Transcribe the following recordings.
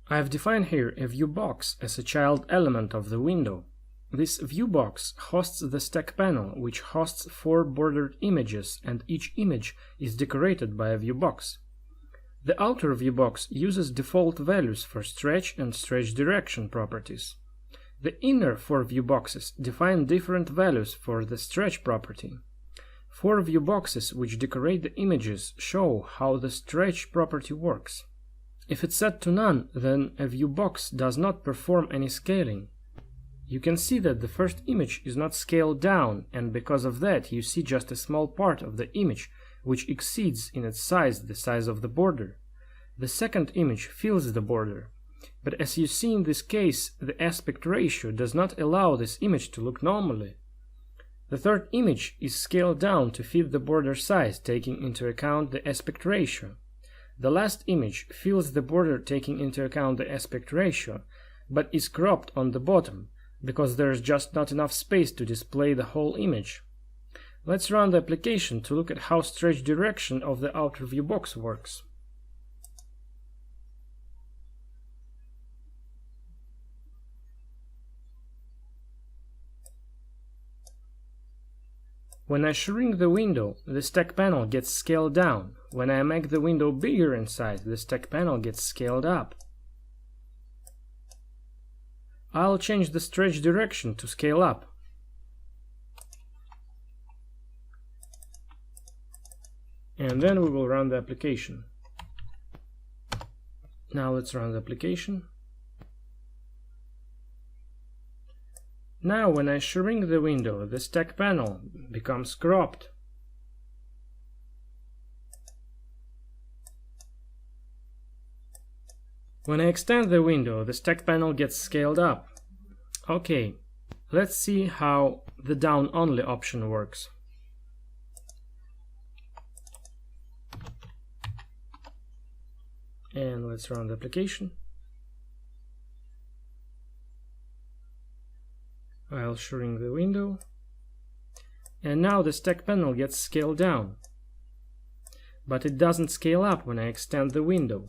I've defined here a ViewBox as a child element of the window. This ViewBox hosts the stack panel, which hosts 4 bordered images, and each image is decorated by a ViewBox. The outer ViewBox uses default values for stretch and stretch direction properties. The inner 4 ViewBoxes define different values for the stretch property. 4 ViewBoxes which decorate the images show how the stretch property works. If it's set to none, then a ViewBox does not perform any scaling. You can see that the first image is not scaled down, and because of that you see just a small part of the image which exceeds in its size the size of the border. The second image fills the border, but as you see in this case, the aspect ratio does not allow this image to look normally. The third image is scaled down to fit the border size, taking into account the aspect ratio. The last image fills the border taking into account the aspect ratio, but is cropped on the bottom, because there is just not enough space to display the whole image. Let's run the application to look at how stretch direction of the outer ViewBox works. When I shrink the window, the stack panel gets scaled down. When I make the window bigger in size, the stack panel gets scaled up. I'll change the stretch direction to scale up. And then we will run the application. Now let's run the application. Now when I shrink the window, the stack panel becomes cropped. When I extend the window, the stack panel gets scaled up. Okay, let's see how the down-only option works. And let's run the application. I'll shrink the window. And now the stack panel gets scaled down. But it doesn't scale up when I extend the window.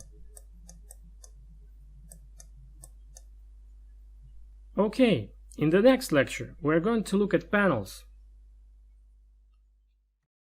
Okay, in the next lecture we're going to look at panels.